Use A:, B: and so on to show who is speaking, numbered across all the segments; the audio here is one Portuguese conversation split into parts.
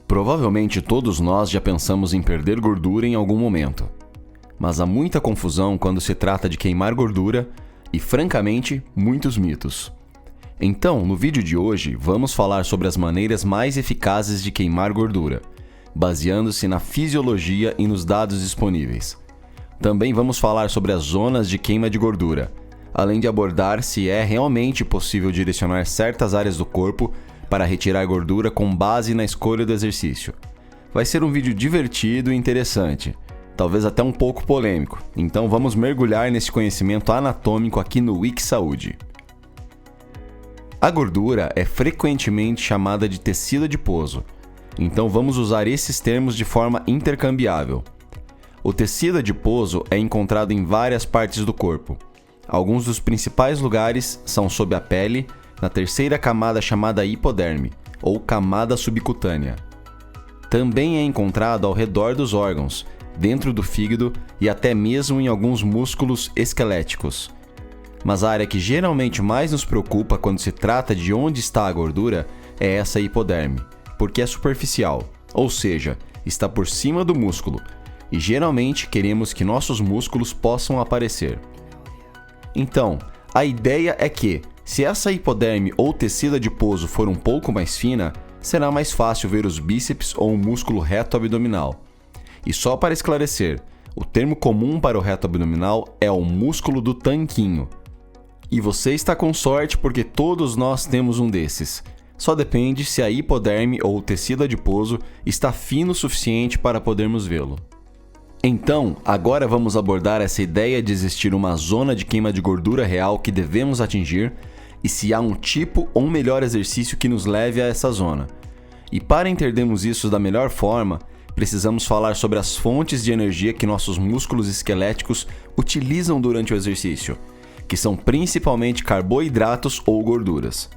A: Provavelmente todos nós já pensamos em perder gordura em algum momento. Mas há muita confusão quando se trata de queimar gordura e, francamente, muitos mitos. Então, no vídeo de hoje, vamos falar sobre as maneiras mais eficazes de queimar gordura, baseando-se na fisiologia e nos dados disponíveis. Também vamos falar sobre as zonas de queima de gordura, além de abordar se é realmente possível direcionar certas áreas do corpo para retirar gordura com base na escolha do exercício. Vai ser um vídeo divertido e interessante, talvez até um pouco polêmico, então vamos mergulhar nesse conhecimento anatômico aqui no Wiki Saúde. A gordura é frequentemente chamada de tecido adiposo, então vamos usar esses termos de forma intercambiável. O tecido adiposo é encontrado em várias partes do corpo. Alguns dos principais lugares são sob a pele, na terceira camada chamada hipoderme, ou camada subcutânea. Também é encontrado ao redor dos órgãos, dentro do fígado e até mesmo em alguns músculos esqueléticos. Mas a área que geralmente mais nos preocupa quando se trata de onde está a gordura é essa hipoderme, porque é superficial, ou seja, está por cima do músculo, e geralmente queremos que nossos músculos possam aparecer. Então, a ideia é que, se essa hipoderme ou tecido adiposo for um pouco mais fina, será mais fácil ver os bíceps ou o músculo reto abdominal. E só para esclarecer, o termo comum para o reto abdominal é o músculo do tanquinho. E você está com sorte porque todos nós temos um desses. Só depende se a hipoderme ou o tecido adiposo está fino o suficiente para podermos vê-lo. Então, agora vamos abordar essa ideia de existir uma zona de queima de gordura real que devemos atingir e se há um tipo ou melhor exercício que nos leve a essa zona. E para entendermos isso da melhor forma, precisamos falar sobre as fontes de energia que nossos músculos esqueléticos utilizam durante o exercício, que são principalmente carboidratos ou gorduras.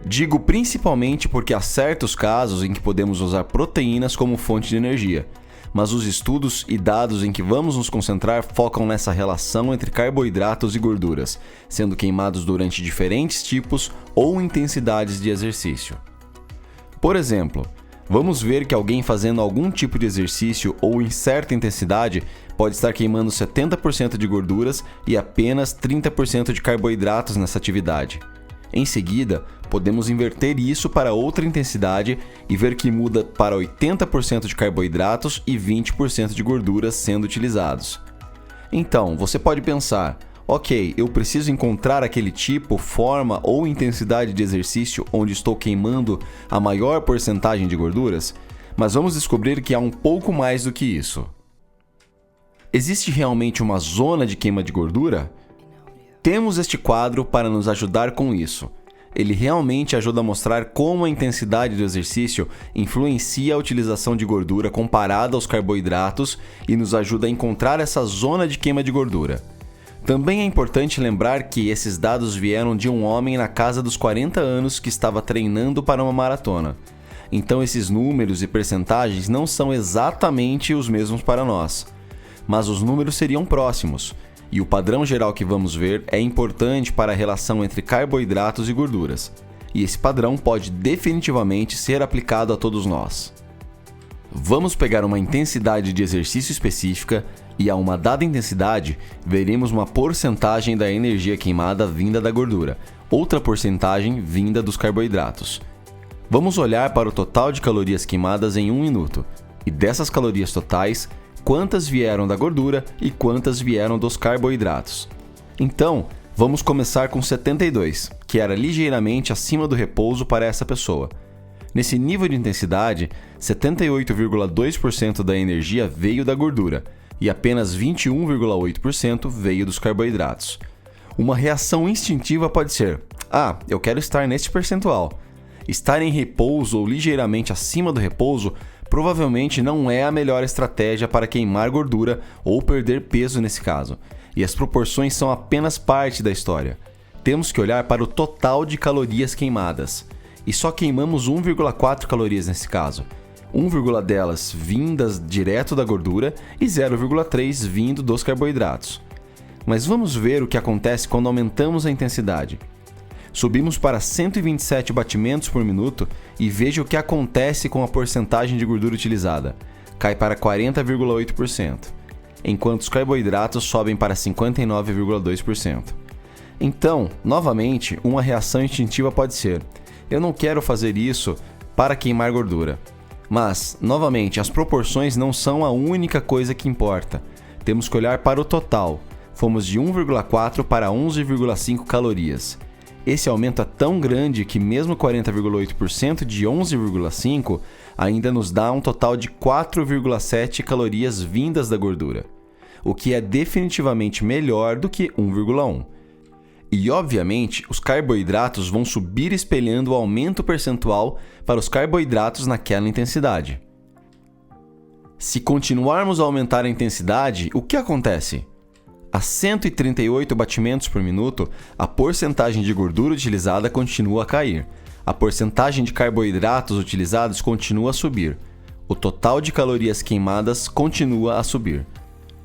A: Digo principalmente porque há certos casos em que podemos usar proteínas como fonte de energia, mas os estudos e dados em que vamos nos concentrar focam nessa relação entre carboidratos e gorduras, sendo queimados durante diferentes tipos ou intensidades de exercício. Por exemplo, vamos ver que alguém fazendo algum tipo de exercício ou em certa intensidade pode estar queimando 70% de gorduras e apenas 30% de carboidratos nessa atividade. Em seguida, podemos inverter isso para outra intensidade e ver que muda para 80% de carboidratos e 20% de gorduras sendo utilizados. Então, você pode pensar, ok, eu preciso encontrar aquele tipo, forma ou intensidade de exercício onde estou queimando a maior porcentagem de gorduras? Mas vamos descobrir que há um pouco mais do que isso. Existe realmente uma zona de queima de gordura? Temos este quadro para nos ajudar com isso. Ele realmente ajuda a mostrar como a intensidade do exercício influencia a utilização de gordura comparada aos carboidratos e nos ajuda a encontrar essa zona de queima de gordura. Também é importante lembrar que esses dados vieram de um homem na casa dos 40 anos que estava treinando para uma maratona. Então esses números e percentagens não são exatamente os mesmos para nós, mas os números seriam próximos. E o padrão geral que vamos ver é importante para a relação entre carboidratos e gorduras. E esse padrão pode definitivamente ser aplicado a todos nós. Vamos pegar uma intensidade de exercício específica e a uma dada intensidade, veremos uma porcentagem da energia queimada vinda da gordura, outra porcentagem vinda dos carboidratos. Vamos olhar para o total de calorias queimadas em 1 minuto, e dessas calorias totais, quantas vieram da gordura e quantas vieram dos carboidratos. Então, vamos começar com 72, que era ligeiramente acima do repouso para essa pessoa. Nesse nível de intensidade, 78,2% da energia veio da gordura e apenas 21,8% veio dos carboidratos. Uma reação instintiva pode ser: eu quero estar neste percentual. Estar em repouso ou ligeiramente acima do repouso provavelmente não é a melhor estratégia para queimar gordura ou perder peso nesse caso, e as proporções são apenas parte da história. Temos que olhar para o total de calorias queimadas, e só queimamos 1,4 calorias nesse caso, 1,1 delas vindas direto da gordura e 0,3 vindo dos carboidratos. Mas vamos ver o que acontece quando aumentamos a intensidade. Subimos para 127 batimentos por minuto e veja o que acontece com a porcentagem de gordura utilizada. Cai para 40,8%, enquanto os carboidratos sobem para 59,2%. Então, novamente, uma reação instintiva pode ser: eu não quero fazer isso para queimar gordura. Mas, novamente, as proporções não são a única coisa que importa. Temos que olhar para o total. Fomos de 1,4 para 11,5 calorias. Esse aumento é tão grande que mesmo 40,8% de 11,5 ainda nos dá um total de 4,7 calorias vindas da gordura, o que é definitivamente melhor do que 1,1. E, obviamente, os carboidratos vão subir espelhando o aumento percentual para os carboidratos naquela intensidade. Se continuarmos a aumentar a intensidade, o que acontece? A 138 batimentos por minuto, a porcentagem de gordura utilizada continua a cair. A porcentagem de carboidratos utilizados continua a subir. O total de calorias queimadas continua a subir.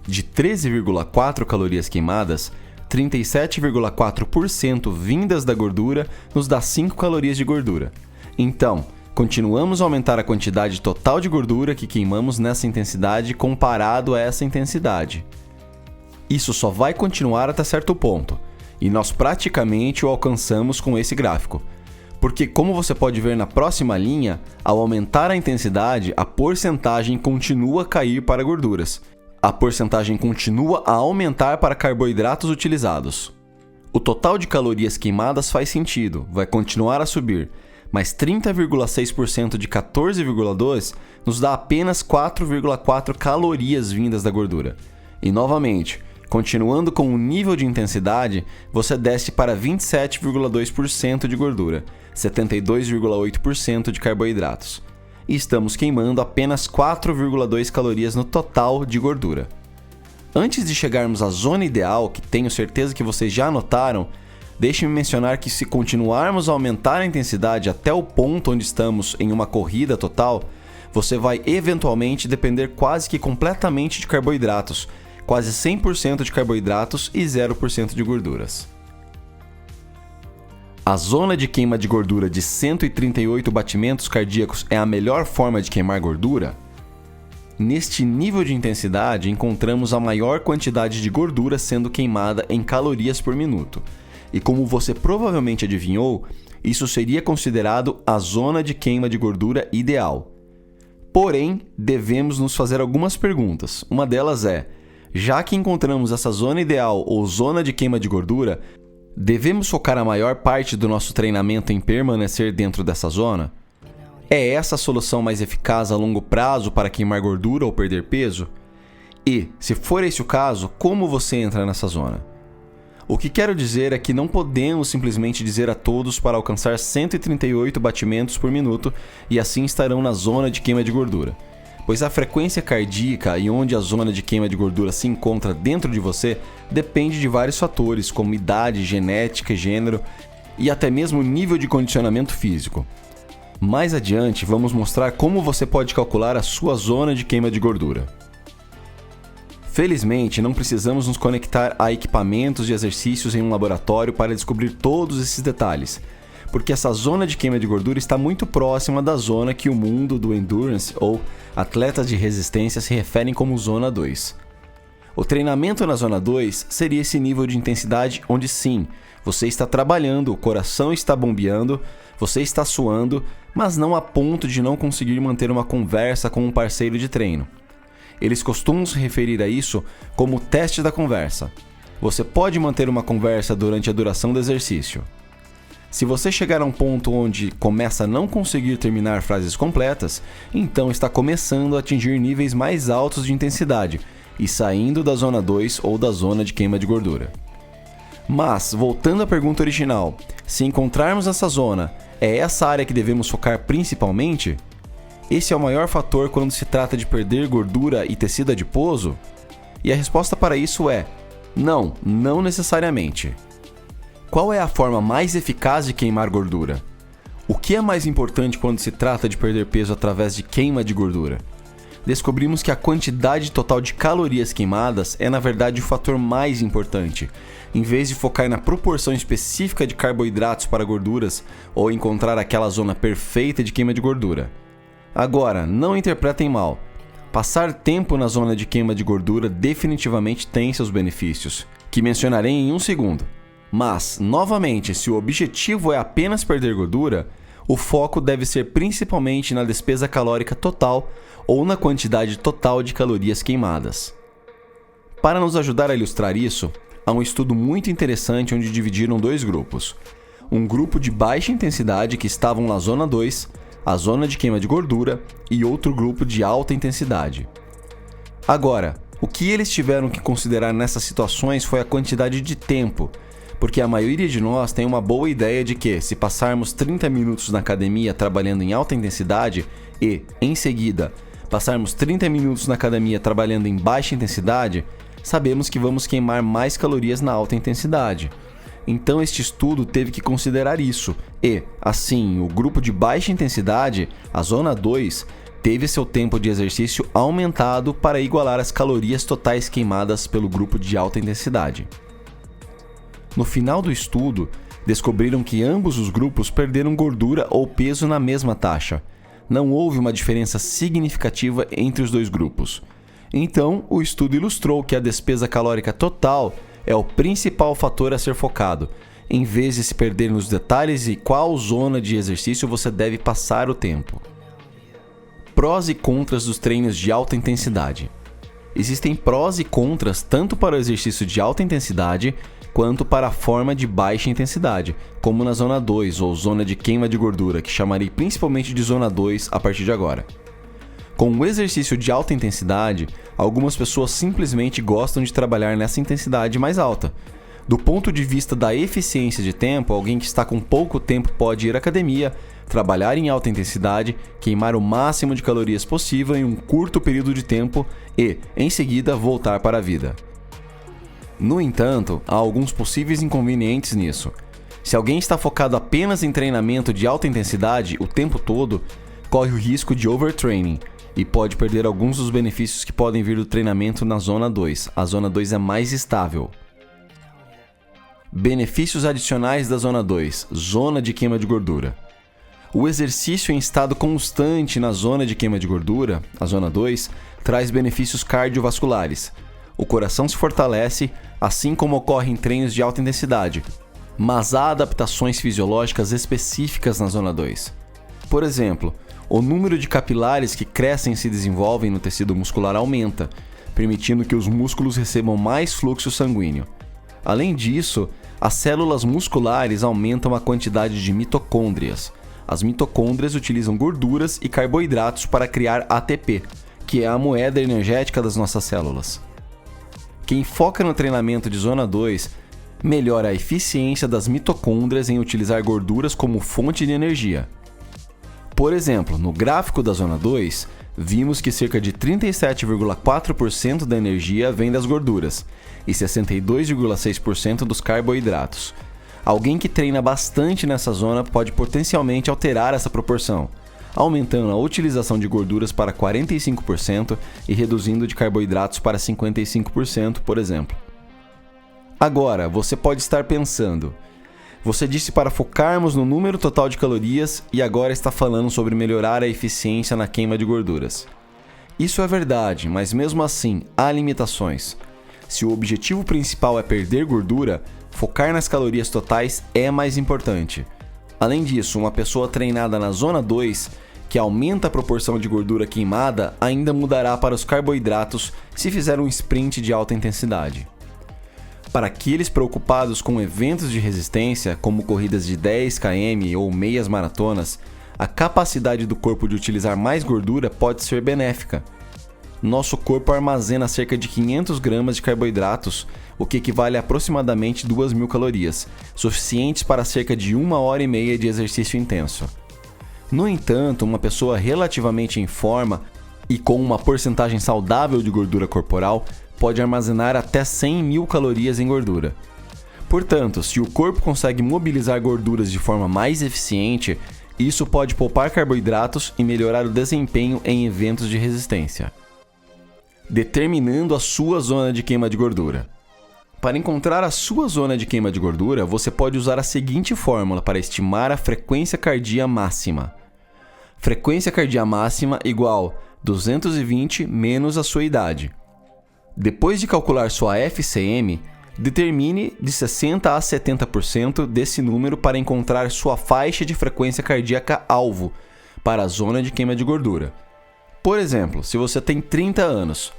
A: De 13,4 calorias queimadas, 37,4% vindas da gordura nos dá 5 calorias de gordura. Então, continuamos a aumentar a quantidade total de gordura que queimamos nessa intensidade comparado a essa intensidade. Isso só vai continuar até certo ponto, e nós praticamente o alcançamos com esse gráfico. Porque, como você pode ver na próxima linha, ao aumentar a intensidade, a porcentagem continua a cair para gorduras. A porcentagem continua a aumentar para carboidratos utilizados. O total de calorias queimadas faz sentido, vai continuar a subir, mas 30,6% de 14,2 nos dá apenas 4,4 calorias vindas da gordura. E novamente, continuando com o nível de intensidade, você desce para 27,2% de gordura, 72,8% de carboidratos. E estamos queimando apenas 4,2 calorias no total de gordura. Antes de chegarmos à zona ideal, que tenho certeza que vocês já notaram, deixe-me mencionar que se continuarmos a aumentar a intensidade até o ponto onde estamos em uma corrida total, você vai eventualmente depender quase que completamente de carboidratos, quase 100% de carboidratos e 0% de gorduras. A zona de queima de gordura de 138 batimentos cardíacos é a melhor forma de queimar gordura? Neste nível de intensidade, encontramos a maior quantidade de gordura sendo queimada em calorias por minuto. E como você provavelmente adivinhou, isso seria considerado a zona de queima de gordura ideal. Porém, devemos nos fazer algumas perguntas. Uma delas é: já que encontramos essa zona ideal ou zona de queima de gordura, devemos focar a maior parte do nosso treinamento em permanecer dentro dessa zona? É essa a solução mais eficaz a longo prazo para queimar gordura ou perder peso? E, se for esse o caso, como você entra nessa zona? O que quero dizer é que não podemos simplesmente dizer a todos para alcançar 138 batimentos por minuto e assim estarão na zona de queima de gordura, pois a frequência cardíaca e onde a zona de queima de gordura se encontra dentro de você depende de vários fatores, como idade, genética, gênero e até mesmo nível de condicionamento físico. Mais adiante, vamos mostrar como você pode calcular a sua zona de queima de gordura. Felizmente, não precisamos nos conectar a equipamentos de exercícios em um laboratório para descobrir todos esses detalhes, porque essa zona de queima de gordura está muito próxima da zona que o mundo do endurance ou atletas de resistência se referem como zona 2. O treinamento na zona 2 seria esse nível de intensidade onde sim, você está trabalhando, o coração está bombeando, você está suando, mas não a ponto de não conseguir manter uma conversa com um parceiro de treino. Eles costumam se referir a isso como o teste da conversa. Você pode manter uma conversa durante a duração do exercício. Se você chegar a um ponto onde começa a não conseguir terminar frases completas, então está começando a atingir níveis mais altos de intensidade e saindo da zona 2 ou da zona de queima de gordura. Mas, voltando à pergunta original, se encontrarmos essa zona, é essa área que devemos focar principalmente? Esse é o maior fator quando se trata de perder gordura e tecido adiposo? E a resposta para isso é: não, não necessariamente. Qual é a forma mais eficaz de queimar gordura? O que é mais importante quando se trata de perder peso através de queima de gordura? descobrimos que a quantidade total de calorias queimadas é na verdade o fator mais importante, em vez de focar na proporção específica de carboidratos para gorduras ou encontrar aquela zona perfeita de queima de gordura. Agora, não interpretem mal. Passar tempo na zona de queima de gordura definitivamente tem seus benefícios, que mencionarei em um segundo. Mas, novamente, se o objetivo é apenas perder gordura, o foco deve ser principalmente na despesa calórica total ou na quantidade total de calorias queimadas. Para nos ajudar a ilustrar isso, há um estudo muito interessante onde dividiram dois grupos. Um grupo de baixa intensidade que estavam na zona 2, a zona de queima de gordura, e outro grupo de alta intensidade. Agora, o que eles tiveram que considerar nessas situações foi a quantidade de tempo, porque a maioria de nós tem uma boa ideia de que, se passarmos 30 minutos na academia trabalhando em alta intensidade e, em seguida, passarmos 30 minutos na academia trabalhando em baixa intensidade, sabemos que vamos queimar mais calorias na alta intensidade. Então este estudo teve que considerar isso e, assim, o grupo de baixa intensidade, a zona 2, teve seu tempo de exercício aumentado para igualar as calorias totais queimadas pelo grupo de alta intensidade. No final do estudo, descobriram que ambos os grupos perderam gordura ou peso na mesma taxa. Não houve uma diferença significativa entre os dois grupos. Então, o estudo ilustrou que a despesa calórica total é o principal fator a ser focado, em vez de se perder nos detalhes e qual zona de exercício você deve passar o tempo. Prós e contras dos treinos de alta intensidade. Existem prós e contras tanto para o exercício de alta intensidade quanto para a forma de baixa intensidade, como na zona 2 ou zona de queima de gordura, que chamarei principalmente de zona 2 a partir de agora. Com o exercício de alta intensidade, algumas pessoas simplesmente gostam de trabalhar nessa intensidade mais alta. Do ponto de vista da eficiência de tempo, alguém que está com pouco tempo pode ir à academia, trabalhar em alta intensidade, queimar o máximo de calorias possível em um curto período de tempo e, em seguida, voltar para a vida. No entanto, há alguns possíveis inconvenientes nisso. Se alguém está focado apenas em treinamento de alta intensidade o tempo todo, corre o risco de overtraining e pode perder alguns dos benefícios que podem vir do treinamento na zona 2. A zona 2 é mais estável. Benefícios adicionais da zona 2, zona de queima de gordura. O exercício em estado constante na zona de queima de gordura, a zona 2, traz benefícios cardiovasculares. O coração se fortalece, assim como ocorre em treinos de alta intensidade, mas há adaptações fisiológicas específicas na zona 2. Por exemplo, o número de capilares que crescem e se desenvolvem no tecido muscular aumenta, permitindo que os músculos recebam mais fluxo sanguíneo. Além disso, as células musculares aumentam a quantidade de mitocôndrias. As mitocôndrias utilizam gorduras e carboidratos para criar ATP, que é a moeda energética das nossas células. Quem foca no treinamento de zona 2 melhora a eficiência das mitocôndrias em utilizar gorduras como fonte de energia. Por exemplo, no gráfico da zona 2, vimos que cerca de 37,4% da energia vem das gorduras e 62,6% dos carboidratos. Alguém que treina bastante nessa zona pode potencialmente alterar essa proporção, aumentando a utilização de gorduras para 45% e reduzindo de carboidratos para 55%, por exemplo. Agora, você pode estar pensando: você disse para focarmos no número total de calorias e agora está falando sobre melhorar a eficiência na queima de gorduras. Isso é verdade, mas mesmo assim, há limitações. Se o objetivo principal é perder gordura, focar nas calorias totais é mais importante. Além disso, uma pessoa treinada na zona 2, que aumenta a proporção de gordura queimada, ainda mudará para os carboidratos se fizer um sprint de alta intensidade. Para aqueles preocupados com eventos de resistência, como corridas de 10 km ou meias maratonas, a capacidade do corpo de utilizar mais gordura pode ser benéfica. Nosso corpo armazena cerca de 500 gramas de carboidratos, o que equivale a aproximadamente 2.000 calorias, suficientes para cerca de 1h30 de exercício intenso. No entanto, uma pessoa relativamente em forma e com uma porcentagem saudável de gordura corporal pode armazenar até 100.000 calorias em gordura. Portanto, se o corpo consegue mobilizar gorduras de forma mais eficiente, Isso pode poupar carboidratos e melhorar o desempenho em eventos de resistência. Determinando a sua zona de queima de gordura. Para encontrar a sua zona de queima de gordura, você pode usar a seguinte fórmula para estimar a frequência cardíaca máxima. Frequência cardíaca máxima igual 220 menos a sua idade. Depois de calcular sua FCM, determine de 60% a 70% desse número para encontrar sua faixa de frequência cardíaca alvo para a zona de queima de gordura. Por exemplo, se você tem 30 anos,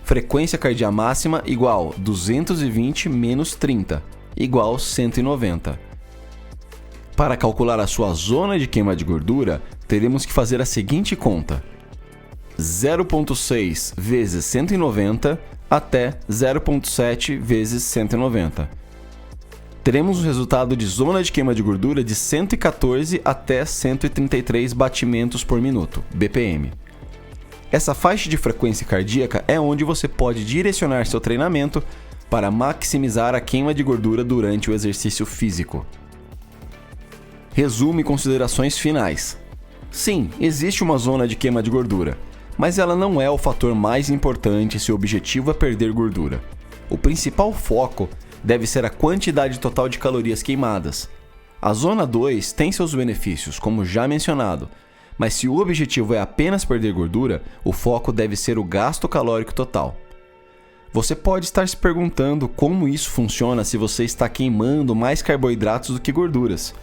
A: frequência cardíaca máxima igual 220 menos 30, igual 190. Para calcular a sua zona de queima de gordura, teremos que fazer a seguinte conta: 0,6 vezes 190 até 0,7 vezes 190. Teremos o resultado de zona de queima de gordura de 114 até 133 batimentos por minuto, BPM. Essa faixa de frequência cardíaca é onde você pode direcionar seu treinamento para maximizar a queima de gordura durante o exercício físico. Resumo e considerações finais. Sim, existe uma zona de queima de gordura, mas ela não é o fator mais importante se o objetivo é perder gordura. O principal foco deve ser a quantidade total de calorias queimadas. A zona 2 tem seus benefícios, como já mencionado, mas se o objetivo é apenas perder gordura, o foco deve ser o gasto calórico total. Você pode estar se perguntando como isso funciona se você está queimando mais carboidratos do que gorduras.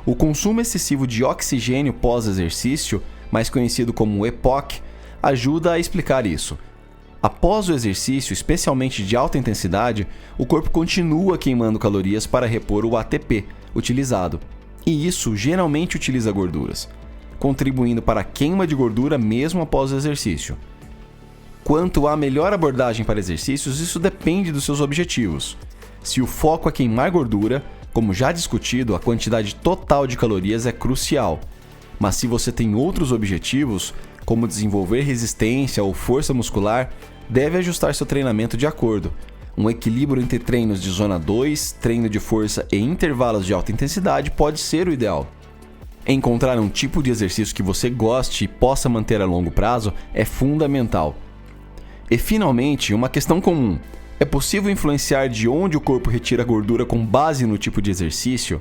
A: O consumo excessivo de oxigênio pós-exercício, mais conhecido como EPOC, ajuda a explicar isso. Após o exercício, especialmente de alta intensidade, o corpo continua queimando calorias para repor o ATP utilizado, e isso geralmente utiliza gorduras, contribuindo para a queima de gordura mesmo após o exercício. Quanto à melhor abordagem para exercícios, isso depende dos seus objetivos. Se o foco é queimar gordura, como já discutido, a quantidade total de calorias é crucial. Mas se você tem outros objetivos, como desenvolver resistência ou força muscular, deve ajustar seu treinamento de acordo. Um equilíbrio entre treinos de zona 2, treino de força e intervalos de alta intensidade pode ser o ideal. Encontrar um tipo de exercício que você goste e possa manter a longo prazo é fundamental. E finalmente, uma questão comum: é possível influenciar de onde o corpo retira a gordura com base no tipo de exercício?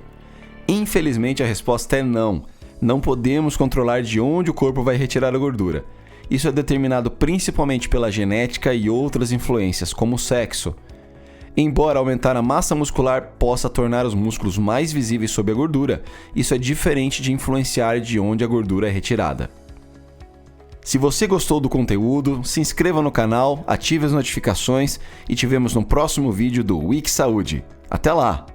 A: Infelizmente a resposta é não. Não podemos controlar de onde o corpo vai retirar a gordura. Isso é determinado principalmente pela genética e outras influências, como o sexo. Embora aumentar a massa muscular possa tornar os músculos mais visíveis sob a gordura, isso é diferente de influenciar de onde a gordura é retirada. Se você gostou do conteúdo, se inscreva no canal, ative as notificações e te vemos no próximo vídeo do Wix Saúde. Até lá!